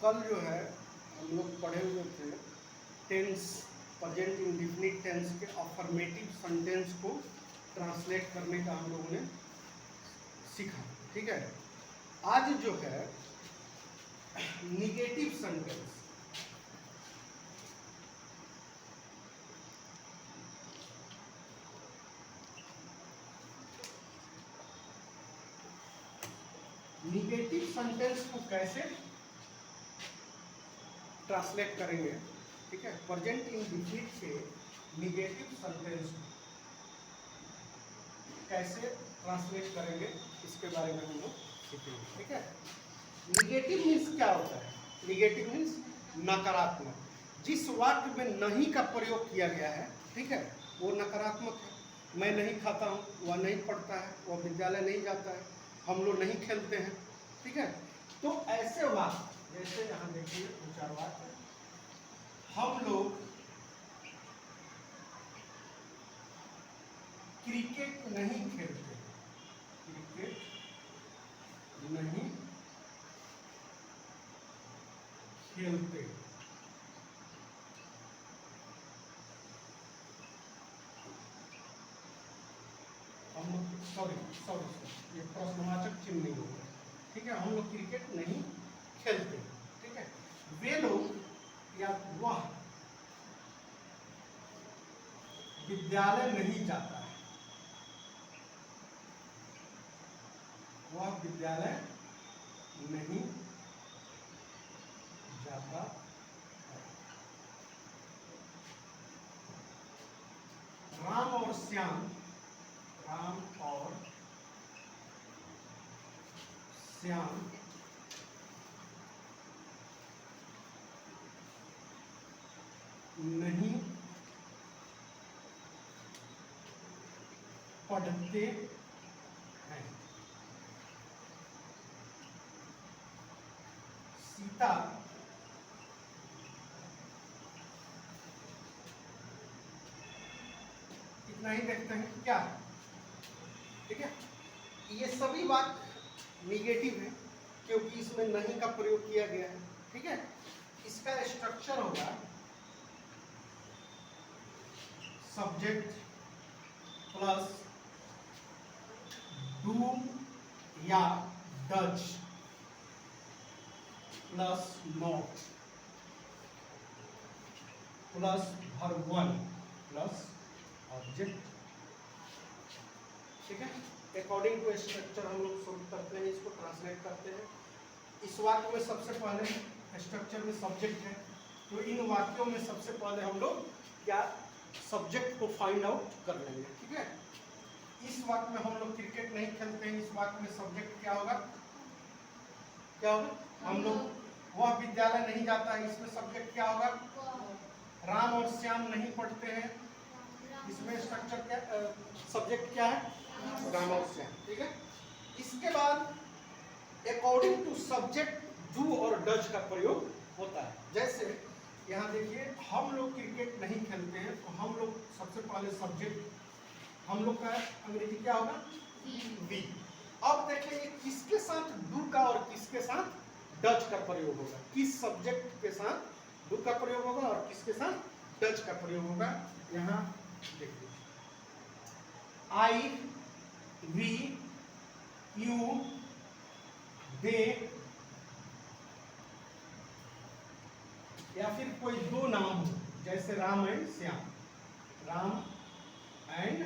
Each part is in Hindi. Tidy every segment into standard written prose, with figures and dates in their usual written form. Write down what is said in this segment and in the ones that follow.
कल जो है हम लोग पढ़े हुए थे टेंस, प्रेजेंट इंडेफिनिट टेंस के अफर्मेटिव सेंटेंस को ट्रांसलेट करने का हम लोगों ने सीखा। ठीक है, आज जो है निगेटिव सेंटेंस, निगेटिव सेंटेंस को कैसे ट्रांसलेट करेंगे। ठीक है, प्रेजेंट इंडेफिनिट के निगेटिव सेंटेंस को कैसे ट्रांसलेट करेंगे इसके बारे में हम लोग सीखेंगे। ठीक है, निगेटिव मीन्स क्या होता है? निगेटिव मीन्स नकारात्मक। जिस वाक्य में नहीं का प्रयोग किया गया है, ठीक है, वो नकारात्मक है। मैं नहीं खाता हूँ, वह नहीं पढ़ता है, वह विद्यालय नहीं जाता है, हम लोग नहीं खेलते हैं। ठीक है, तो ऐसे वाक्य जैसे यहाँ देखिए दो चार वाक्य, हम लोग क्रिकेट नहीं खेलते, क्रिकेट नहीं खेलते। हम लोग सॉरी ये प्रश्नवाचक चिन्ह नहीं होगा। ठीक है, हम लोग क्रिकेट नहीं खेलते। ठीक है, वे लोग या वह विद्यालय नहीं जाता है, वह विद्यालय नहीं जाता है। राम और श्याम, राम और श्याम नहीं पढ़ते हैं। सीता इतना ही देखते हैं क्या? ठीक है, ये सभी बात निगेटिव है क्योंकि इसमें नहीं का प्रयोग किया गया है। ठीक है, इसका स्ट्रक्चर होगा सब्जेक्ट प्लस डू या does plus not plus verb one plus object. ठीक है, अकॉर्डिंग टू स्ट्रक्चर हम लोग शुरू करते हैं, इसको ट्रांसलेट करते हैं। इस वाक्य में सबसे पहले स्ट्रक्चर में सब्जेक्ट है, तो इन वाक्यों में सबसे पहले हम लोग क्या सब्जेक्ट को फाइंड आउट कर लेंगे। ठीक है, इस वाक्य में हम लोग क्रिकेट नहीं खेलते हैं, इस वाक्य में सब्जेक्ट क्या होगा? क्या होगा? हम लोग वह विद्यालय नहीं जाता है, इसमें सब्जेक्ट क्या होगा? राम और श्याम नहीं पढ़ते हैं, इसमें स्ट्रक्चर क्या सब्जेक्ट क्या है? राम और श्याम। ठीक है, इसके बाद अकॉर्डिंग टू सब्जेक्ट डू और डज का प्रयोग होता है। जैसे यहाँ देखिए हम लोग क्रिकेट नहीं खेलते हैं, तो हम लोग सबसे पहले सब्जेक्ट हम लोग का अंग्रेजी क्या होगा? वी। अब देखिए ये किसके साथ डू का और किसके साथ डज का प्रयोग होगा? किस सब्जेक्ट के साथ डू का प्रयोग होगा और किसके साथ डज का प्रयोग होगा? यहाँ देखिए आई, वी, यू, दे, या फिर कोई दो नाम हो जैसे राम एंड श्याम, राम एंड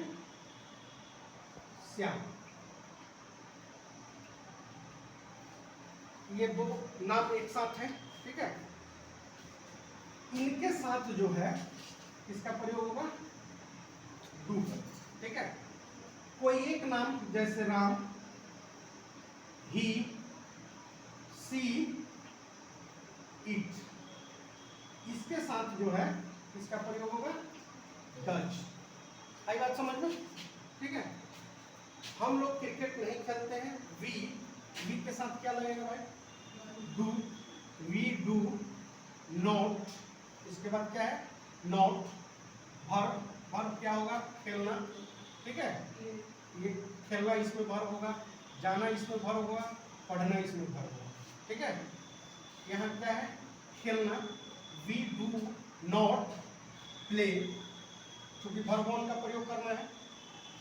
श्याम, ये दो नाम एक साथ हैं। ठीक है, इनके साथ जो है किसका प्रयोग होगा? डू। ठीक है, कोई एक नाम जैसे राम, ही, सी, इट, इसके साथ जो है किसका प्रयोग होगा? डज। आई बात समझ में? ठीक है, हम लोग क्रिकेट नहीं खेलते हैं, वी के साथ क्या लगेगा भाई? डू, वी डू नॉट, इसके बाद क्या है? नॉट। वर्ब क्या होगा? खेलना। ठीक है, ये खेलना इसमें वर्ब होगा, जाना इसमें वर्ब होगा, पढ़ना इसमें वर्ब होगा। ठीक है, यहाँ क्या है, खेलना। वी डू नॉट प्ले, क्योंकि वर्ब वन का प्रयोग करना है,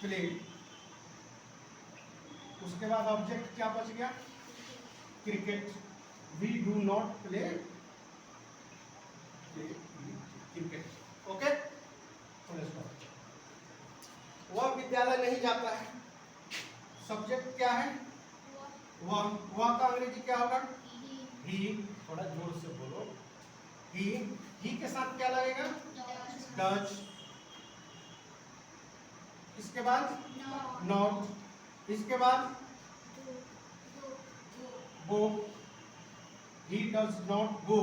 प्ले। उसके बाद ऑब्जेक्ट क्या बच गया, cricket. We do not play cricket. Okay, वह विद्यालय नहीं जाता है। सब्जेक्ट क्या है, वह का अंग्रेजी क्या होगा, ही। थोड़ा जोर से बोलो, ही के साथ क्या लगेगा, डज। इसके बाद नॉट। इसके बाद गो। ही डज नॉट गो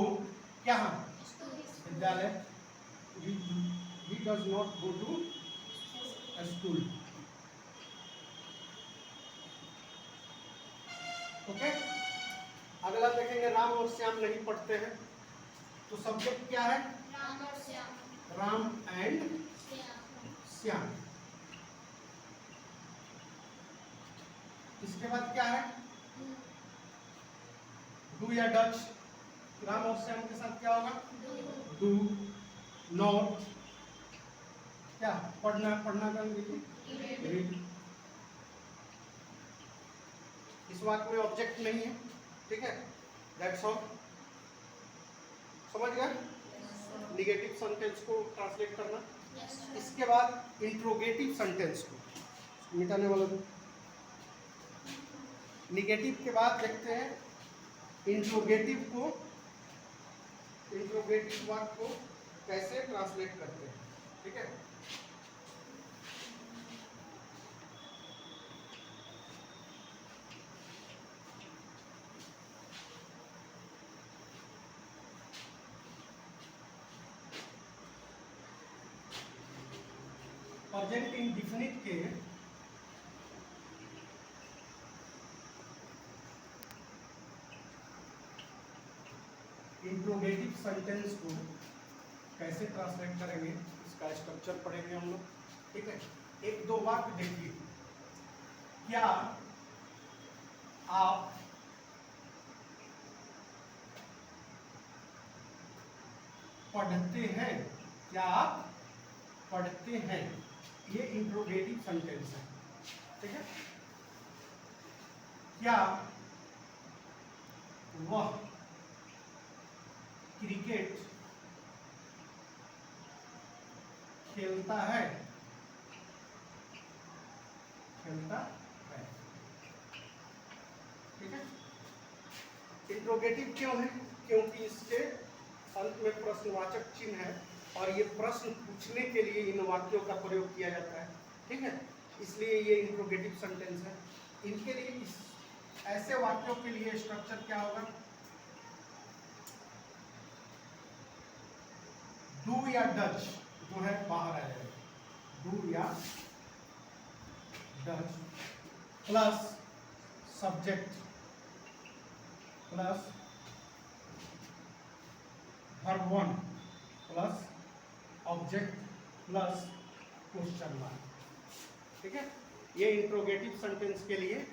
क्या, विद्यालय। He does not go to school. Okay, अगला देखेंगे, राम और श्याम नहीं पढ़ते हैं। तो सब्जेक्ट क्या है, राम और श्याम, राम एंड श्याम। इसके बाद क्या है, डू या डच। राम और श्याम के साथ क्या होगा, डू। नॉट क्या, पढ़ना, पढ़ना का अंग्रेजी रीड। इस वाक्य में ऑब्जेक्ट नहीं है, ठीक है, दैट्स ऑल। समझ गया, निगेटिव सेंटेंस को ट्रांसलेट करना। इसके बाद इंट्रोगेटिव सेंटेंस को मिटाने वाला दो। निगेटिव के बाद देखते हैं इंट्रोगेटिव को, इंट्रोगेटिव वाक्य को कैसे ट्रांसलेट करते हैं, ठीक है। प्रेजेंट इंडेफिनिट के इंट्रोगेटिव सेंटेंस को कैसे ट्रांसलेट करेंगे, इसका स्ट्रक्चर पढ़ेंगे हम लोग, ठीक है। एक दो वाक्य देखिए, क्या आप पढ़ते हैं, क्या आप पढ़ते हैं, ये इंट्रोगेटिव सेंटेंस है, ठीक है। क्या वह क्रिकेट खेलता है, खेलता है, ठीक है। इंट्रोगेटिव क्यों है, क्योंकि इसके अंत में प्रश्नवाचक चिन्ह है और ये प्रश्न पूछने के लिए इन वाक्यों का प्रयोग किया जाता है, ठीक है, इसलिए ये इंट्रोगेटिव सेंटेंस है। इनके लिए ऐसे वाक्यों के लिए स्ट्रक्चर क्या होगा, डू या डच जो है बाहर आ जाएगा, डू या Dutch plus subject plus verb one plus object plus question mark, ठीक है। ये इंट्रोगेटिव सेंटेंस के लिए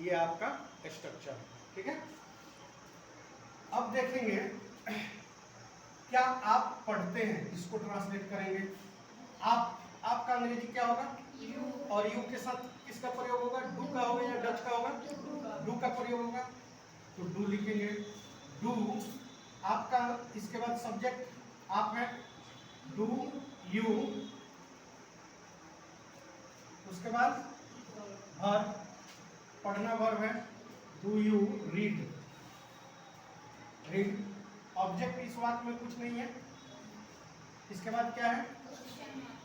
ये आपका स्ट्रक्चर, ठीक है। अब देखेंगे क्या आप पढ़ते हैं, इसको ट्रांसलेट करेंगे। आपका अंग्रेजी क्या होगा, यू, और यू के साथ किसका प्रयोग होगा, डू का होगा या डच का होगा, डू का प्रयोग होगा, तो डू लिखेंगे, डू। आपका इसके बाद सब्जेक्ट आप है, डू यू। उसके बाद वर्ब, पढ़ना वर्ब है, do you read, read. Object इस वाक्य में कुछ नहीं है। इसके बाद क्या है,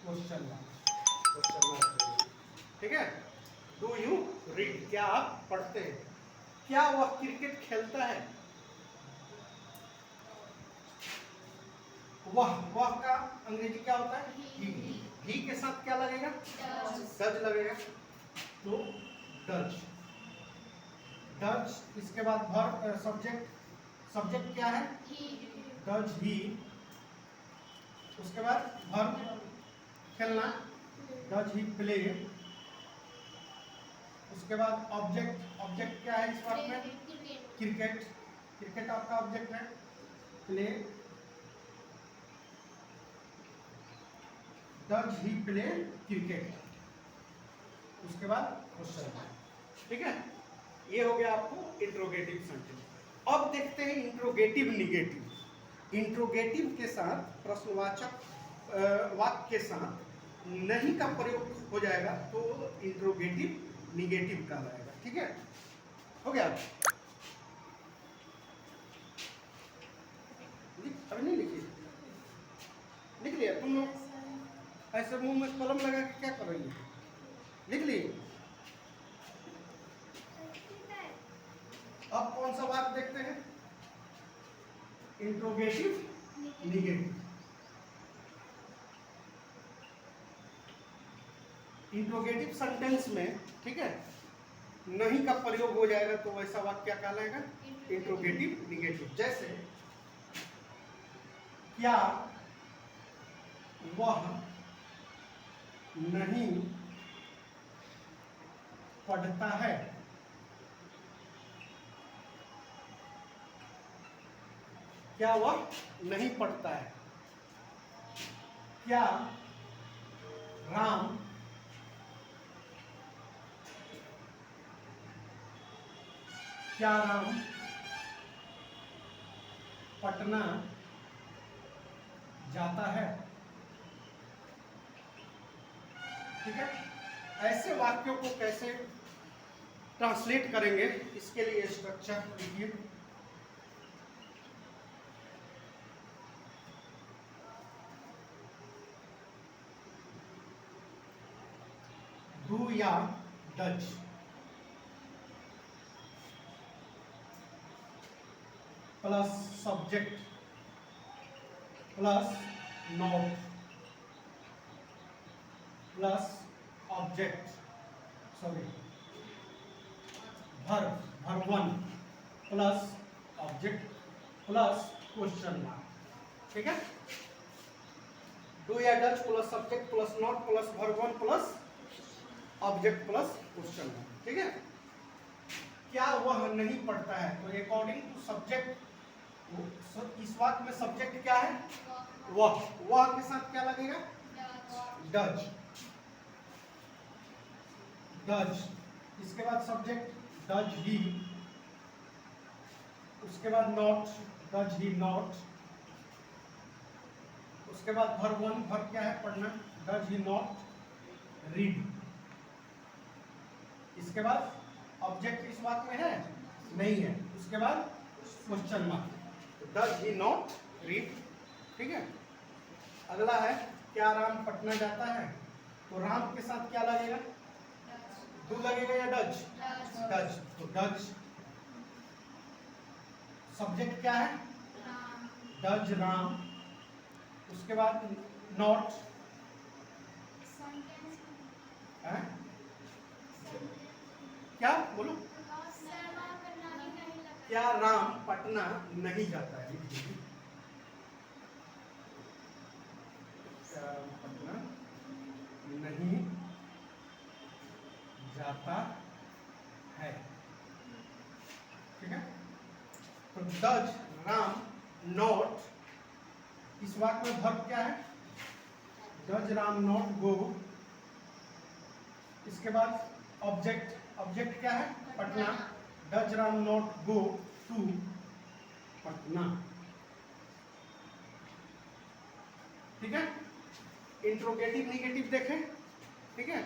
क्वेश्चन मार्क, क्वेश्चन मार्क, ठीक है। डू यू रीड, क्या आप पढ़ते हैं। क्या वह क्रिकेट खेलता है, वह का अंग्रेजी क्या होता है, ही के साथ क्या लगेगा, डज लगेगा, तो डज, डज। इसके बाद वर्ब, सब्जेक्ट क्या है, डज ही। उसके बाद वर्ब खेलना, डज ही प्ले। उसके बाद ऑब्जेक्ट क्या है इस वर्ब में, क्रिकेट। क्रिकेट आपका ऑब्जेक्ट है, play does he play cricket, उसके बाद क्वेश्चन। ठीक है, ये हो गया आपको इंट्रोगेटिव सेंटेंस। अब देखते हैं इंट्रोगेटिव निगेटिव। इंट्रोगेटिव के साथ प्रश्नवाचक वाक्य के साथ नहीं का प्रयोग हो जाएगा तो इंट्रोगेटिव निगेटिव कहलाएगा। ठीक है, हो गया? अभी नहीं लिखिए, लिख लिया तुम लोग? ऐसे मुंह में कलम लगा के क्या कर रही है? लिख लिए? अब कौन सा वाक्य देखते हैं? Interrogative negative. इंट्रोगेटिव सेंटेंस में, ठीक है, नहीं का प्रयोग हो जाएगा तो वैसा वाक्य क्या कहलाएगा? Interrogative negative. जैसे क्या वह नहीं पढ़ता है? क्या वह नहीं पढ़ता है? क्या राम पटना जाता है? ठीक है, ऐसे वाक्यों को कैसे ट्रांसलेट करेंगे इसके लिए स्ट्रक्चर लिखिए। डू या does plus subject plus not plus object, sorry verb one plus object plus question mark. ठीक है, डू या does plus subject plus not plus verb one plus object plus question mark. ठीक है, क्या वह नहीं पढ़ता है? तो अकॉर्डिंग टू सब्जेक्ट, इस वाक्य में सब्जेक्ट क्या है? वह के साथ क्या लगेगा? डज। डज, इसके बाद सब्जेक्ट डज ही, उसके बाद नॉट डज ही नॉट, उसके बाद वर्ब वन, वर्ब क्या है? पढ़ना, डज ही नॉट रीड। इसके बाद ऑब्जेक्ट इस वाक्य में है? नहीं है, उसके बाद question mark, does he not read. ठीक है, अगला है क्या राम पटना जाता है? तो राम के साथ क्या लगेगा? डू लगेगा या डज? डज, तो डज। सब्जेक्ट क्या है? डज राम, उसके बाद नॉट है? क्या बोलो? क्या राम पटना नहीं जाता है? क्या राम पटना नहीं जाता है? ठीक है, तो डज राम नॉट, इस वाक्य में वर्ब क्या है? डज राम नॉट गो, इसके बाद ऑब्जेक्ट, ऑब्जेक्ट क्या है? Patna, does Ram not go to Patna. ठीक है, इंट्रोगेटिव निगेटिव देखें। ठीक है,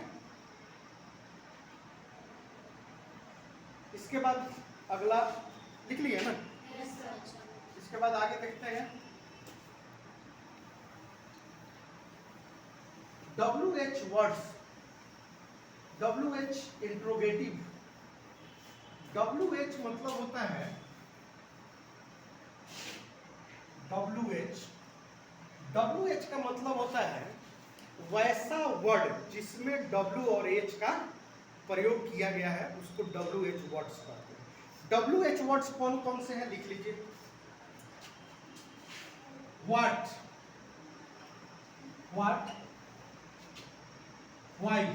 इसके बाद अगला लिख लिया ना? इसके बाद आगे देखते हैं WH words. WH interrogative. WH मतलब होता है, WH का मतलब होता है वैसा वर्ड जिसमें W और H का प्रयोग किया गया है, उसको WH वर्ड्स कहते हैं। WH वर्ड्स कौन कौन से हैं लिख लीजिए। What, why,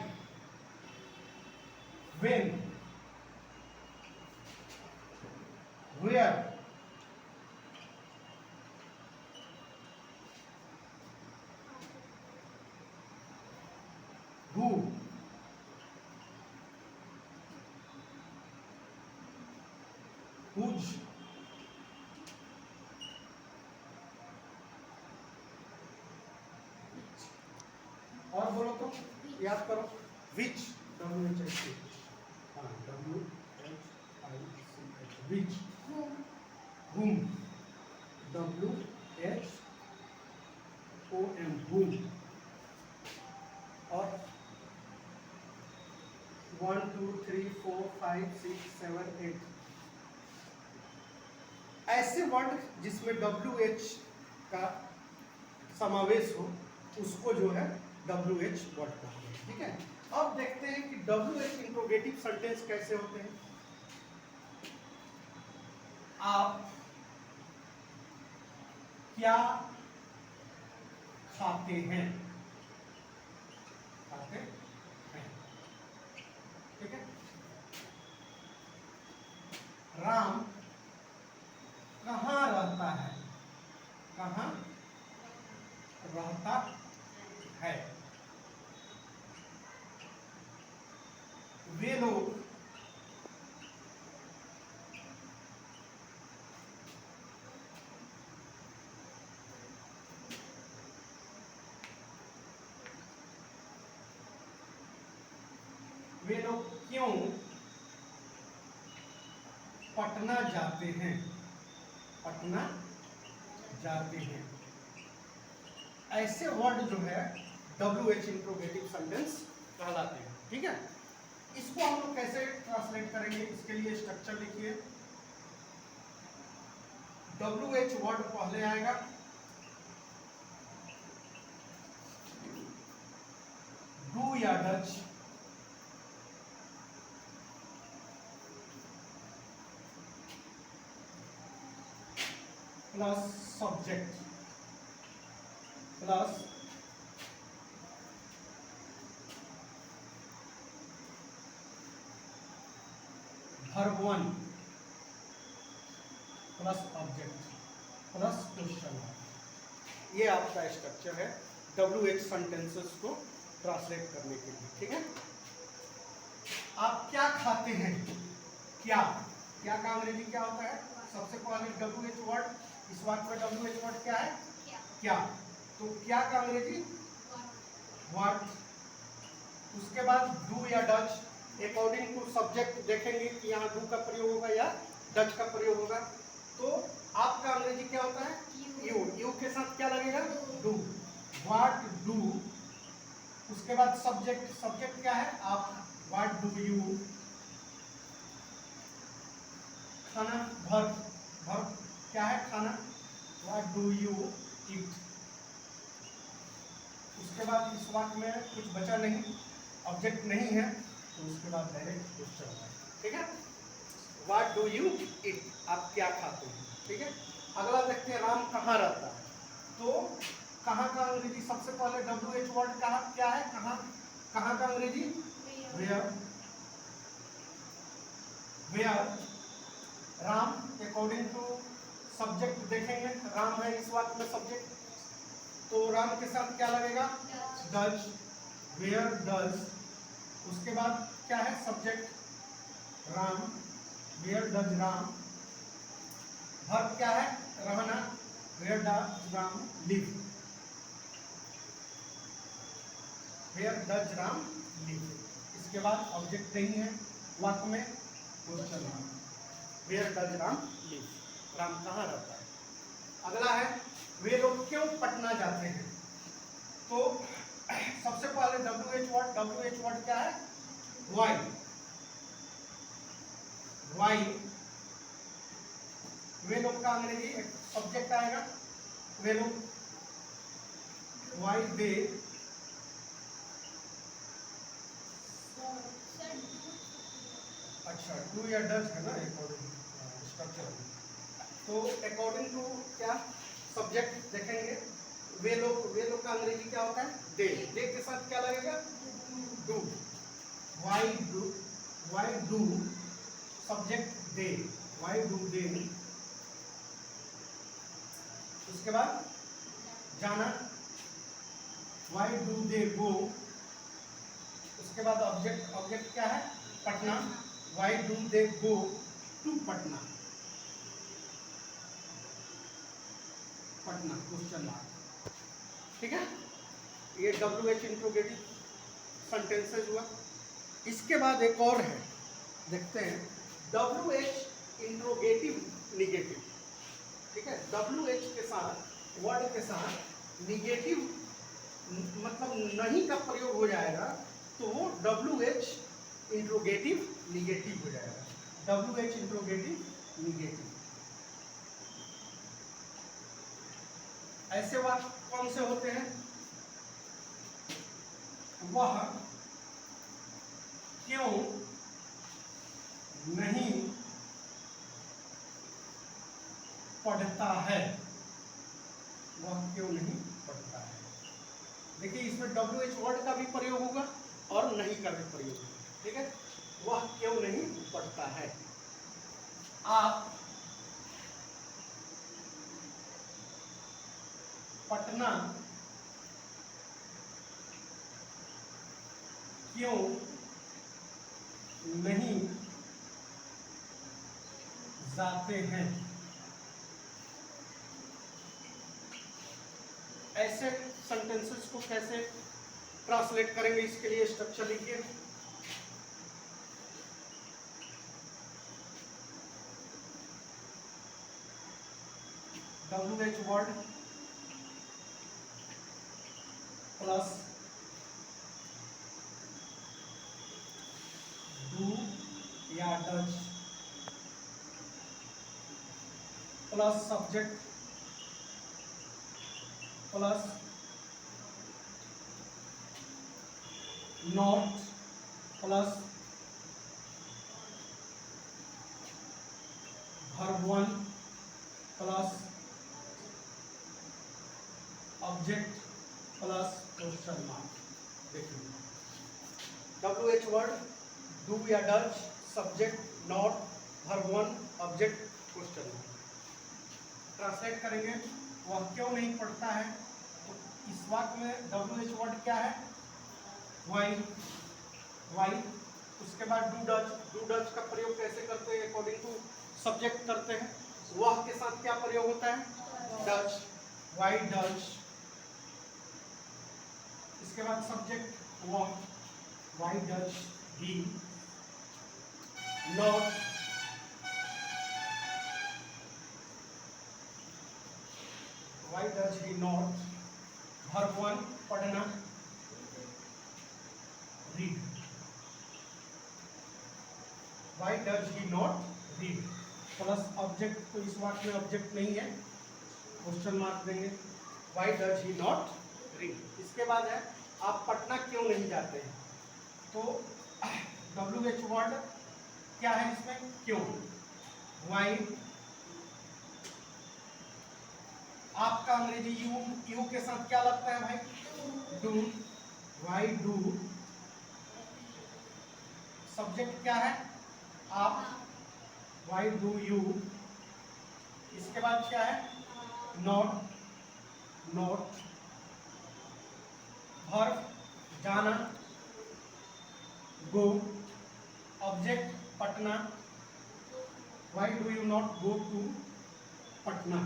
when, where, whose, और बोलो तो याद करो, विच, WHIC, हाँ WHICH, which, whom, WHOM, whom, और 1 2 3 4 5 6 7 8 ऐसे वर्ड जिसमें WH का समावेश हो उसको जो है WH वर्ड कहते हैं। ठीक है, अब देखते हैं कि WH इंट्रोगेटिव सेंटेंस कैसे होते हैं। आप क्या खाते हैं, खाते हैं, ठीक है। राम कहाँ रहता है, कहाँ रहता है। वे लोग क्यों पटना जाते हैं, पटना जाते हैं। ऐसे वर्ड जो है WH इंट्रोगेटिव सेंटेंस कहलाते हैं। ठीक है, इसको हम लोग कैसे ट्रांसलेट करेंगे, इसके लिए स्ट्रक्चर लिखिए। WH वर्ड पहले आएगा, डू या Dutch, plus subject plus verb 1 plus object plus question mark. ये आपका स्ट्रक्चर है WH सेंटेंसेस को ट्रांसलेट करने के लिए। ठीक है, आप क्या खाते हैं, क्या, क्या का अंग्रेजी क्या होता है, सबसे पहले WH वर्ड, इस वाक्य में WH वर्ड क्या है, क्या। तो क्या का अंग्रेजी व्हाट। उसके बाद डू या डच, अकॉर्डिंग टू सब्जेक्ट देखेंगे कि यहाँ डू का प्रयोग होगा या डच का प्रयोग होगा। तो आपका अंग्रेजी क्या होता है, यू, यू के साथ क्या लगेगा, डू, व्हाट डू। उसके बाद सब्जेक्ट, सब्जेक्ट क्या है आप, व्हाट डू यू। खाना, वर्ब, वर्ब क्या है खाना, व्हाट डू यू ईट। उसके बाद इस वाक्य में कुछ बचा नहीं, ऑब्जेक्ट नहीं है, तो उसके बाद डायरेक्ट क्वेश्चन है। ठीक है, व्हाट डू यू ईट, आप क्या खाते हैं। ठीक है, अगला देखते हैं, राम कहाँ रहता है। तो कहाँ का अंग्रेजी, सबसे पहले WH वर्ड कहाँ क्या है, कहाँ, कहाँ का Angrezi where, where. Ram according to subject देखेंगे, राम है इस वाक्य में सब्जेक्ट, तो राम के साथ क्या लगेगा, डज, वेयर डज। उसके बाद क्या है subject Ram, where does Ram. Verb क्या है रहना, where does Ram live, where does Ram live. इसके बाद ऑब्जेक्ट नहीं है वाक्य में, question mark, where does Ram live, Ram कहाँ रहता है। अगला है, वे लोग क्यों पटना जाते हैं। तो सबसे पहले WH वर्ड क्या है, वाई, वाई। वे लोग का अंग्रेजी सब्जेक्ट आएगा, वे लोग, वाई दे। अच्छा, डू या डज है ना अकॉर्डिंग स्ट्रक्चर। तो अकॉर्डिंग टू क्या सब्जेक्ट देखेंगे, वे लोग का अंग्रेजी क्या होता है, दे, दे के साथ क्या लगेगा, do, why do subject they, Y do दे। उसके बाद जाना, वाई डू दे गो। उसके बाद ऑब्जेक्ट, ऑब्जेक्ट क्या है Patna, why do they go to Patna. Patna question mark. ठीक है, ये WH इंट्रोगेटिव सेंटेंसेज हुआ। इसके बाद एक और है, देखते हैं WH इंट्रोगेटिव निगेटिव। ठीक है, WH के साथ वर्ड के साथ निगेटिव मतलब नहीं का प्रयोग हो जाएगा तो वो WH इंट्रोगेटिव निगेटिव हो जाएगा। WH interrogative negative. ऐसे वाक्य कौन से होते हैं? वह क्यों नहीं पढ़ता है? वह क्यों नहीं पढ़ता है? देखिए इसमें WH वर्ड का भी प्रयोग होगा और नहीं का भी प्रयोग होगा। ठीक है, वह क्यों नहीं पढ़ता है? आप पटना क्यों नहीं जाते हैं? ऐसे सेंटेंसेस को कैसे ट्रांसलेट करेंगे, इसके लिए स्ट्रक्चर लिखिए। WH वर्ड प्लस डू या does plus subject plus not plus verb one plus object plus question mark. देखिए WH वर्ड डू या does subject not verb one object question mark. Translate करेंगे, वह क्यों नहीं पढ़ता है? तो इस वाक्य में WH वर्ड क्या है? वाई। वाई। उसके बाद डू डज। डू डज का प्रयोग कैसे करते हैं? अकॉर्डिंग टू सब्जेक्ट करते हैं। वह के साथ क्या प्रयोग होता है? डज। Why does. इसके बाद सब्जेक्ट वह, why does he not, why does he not verb one पढ़ना read, why does he not read plus object. तो इस वाक्य में ऑब्जेक्ट नहीं है, क्वेश्चन मार्क देंगे, why does he not read. इसके बाद है आप पटना क्यों नहीं जाते हैं? तो WH वर्ड क्या है इसमें? क्यों। वाई। आपका अंग्रेजी यू के साथ क्या लगता है भाई? डू। Why do. सब्जेक्ट क्या है? आप। Why do you. इसके बाद क्या है? नॉट। नॉट। वर्ब जाना go. Object Patna, why do you not go to Patna.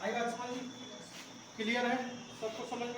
आई बात समझ? क्लियर है? सबको समझ में